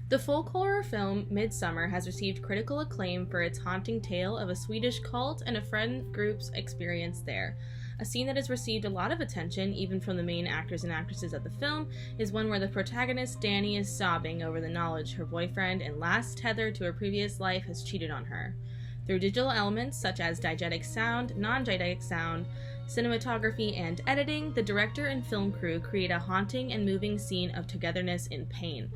The folk horror film Midsummer has received critical acclaim for its haunting tale of a Swedish cult and a friend group's experience there. A scene that has received a lot of attention, even from the main actors and actresses of the film, is one where the protagonist, Dani, is sobbing over the knowledge her boyfriend and last tether to her previous life has cheated on her. Through digital elements such as diegetic sound, non-diegetic sound, cinematography, and editing, the director and film crew create a haunting and moving scene of togetherness in pain.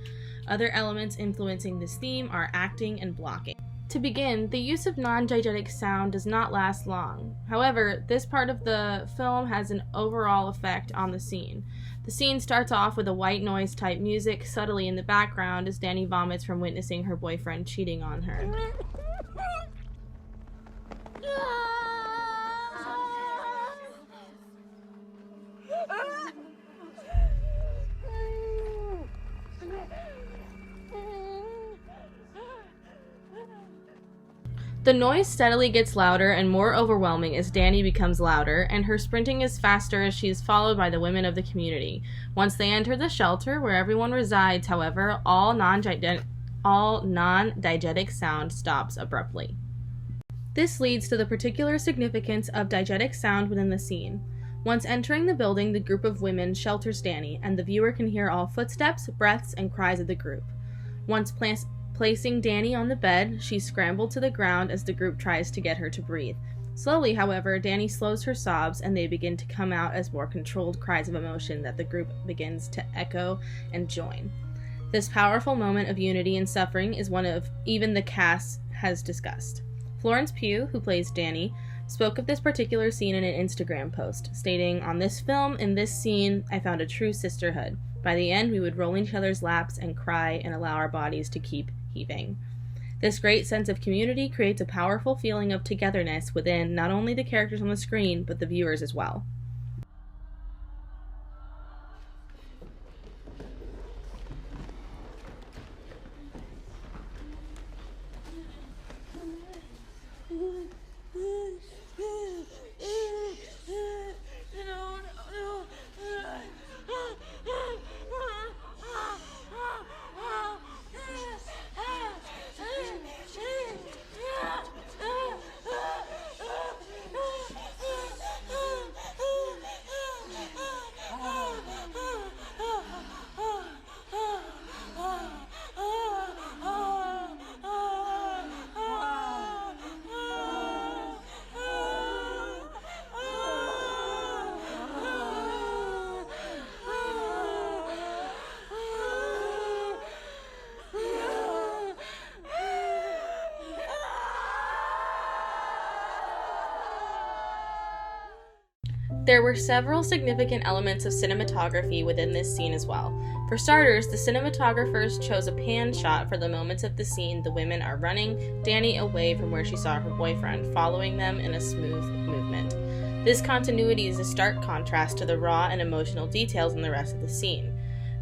Other elements influencing this theme are acting and blocking. To begin, the use of non-diegetic sound does not last long. However, this part of the film has an overall effect on the scene. The scene starts off with a white noise type music subtly in the background as Dani vomits from witnessing her boyfriend cheating on her. The noise steadily gets louder and more overwhelming as Dani becomes louder, and her sprinting is faster as she is followed by the women of the community. Once they enter the shelter, where everyone resides, however, all non-diegetic sound stops abruptly. This leads to the particular significance of diegetic sound within the scene. Once entering the building, the group of women shelters Dani, and the viewer can hear all footsteps, breaths, and cries of the group. Once placing Dani on the bed, she's scrambled to the ground as the group tries to get her to breathe. Slowly, however, Dani slows her sobs and they begin to come out as more controlled cries of emotion that the group begins to echo and join. This powerful moment of unity and suffering is one of even the cast has discussed. Florence Pugh, who plays Dani, spoke of this particular scene in an Instagram post, stating, "On this film, in this scene, I found a true sisterhood. By the end, we would roll in each other's laps and cry and allow our bodies to keep heaving." This great sense of community creates a powerful feeling of togetherness within not only the characters on the screen, but the viewers as well. There were several significant elements of cinematography within this scene as well. For starters, the cinematographers chose a pan shot for the moments of the scene the women are running Dani away from where she saw her boyfriend, following them in a smooth movement. This continuity is a stark contrast to the raw and emotional details in the rest of the scene.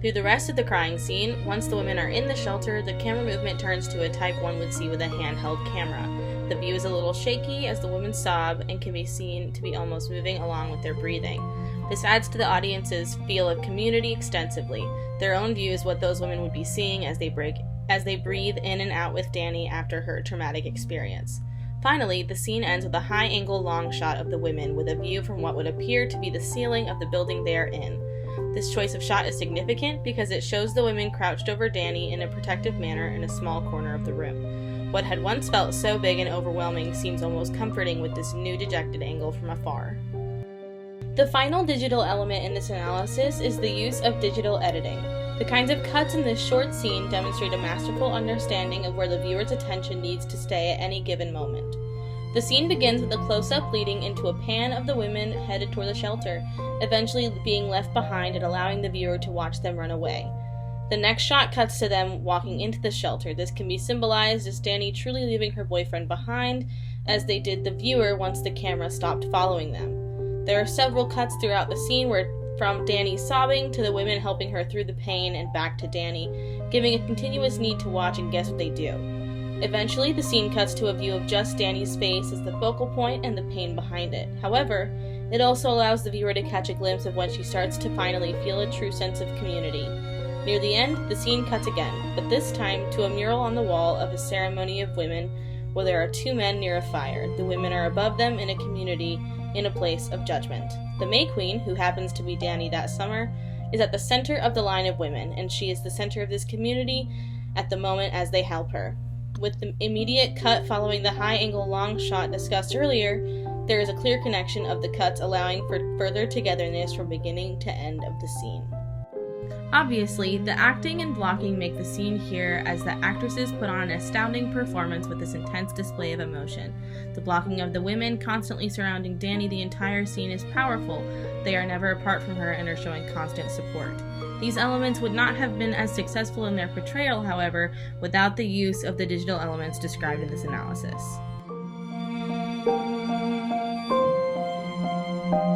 Through the rest of the crying scene, once the women are in the shelter, the camera movement turns to a type one would see with a handheld camera. The view is a little shaky as the women sob and can be seen to be almost moving along with their breathing. This adds to the audience's feel of community extensively. Their own view is what those women would be seeing as they breathe in and out with Dani after her traumatic experience. Finally, the scene ends with a high-angle long shot of the women with a view from what would appear to be the ceiling of the building they are in. This choice of shot is significant because it shows the women crouched over Dani in a protective manner in a small corner of the room. What had once felt so big and overwhelming seems almost comforting with this new dejected angle from afar. The final digital element in this analysis is the use of digital editing. The kinds of cuts in this short scene demonstrate a masterful understanding of where the viewer's attention needs to stay at any given moment. The scene begins with a close-up leading into a pan of the women headed toward the shelter, eventually being left behind and allowing the viewer to watch them run away. The next shot cuts to them walking into the shelter. This can be symbolized as Dani truly leaving her boyfriend behind, as they did the viewer once the camera stopped following them. There are several cuts throughout the scene from Dani sobbing to the women helping her through the pain and back to Dani, giving a continuous need to watch and guess what they do. Eventually, the scene cuts to a view of just Dani's face as the focal point and the pain behind it. However, it also allows the viewer to catch a glimpse of when she starts to finally feel a true sense of community. Near the end, the scene cuts again, but this time to a mural on the wall of a ceremony of women where there are two men near a fire. The women are above them in a community in a place of judgment. The May Queen, who happens to be Dani that summer, is at the center of the line of women, and she is the center of this community at the moment as they help her. With the immediate cut following the high-angle long shot discussed earlier, there is a clear connection of the cuts allowing for further togetherness from beginning to end of the scene. Obviously, the acting and blocking make the scene here as the actresses put on an astounding performance with this intense display of emotion. The blocking of the women constantly surrounding Dani the entire scene is powerful. They are never apart from her and are showing constant support. These elements would not have been as successful in their portrayal, however, without the use of the digital elements described in this analysis.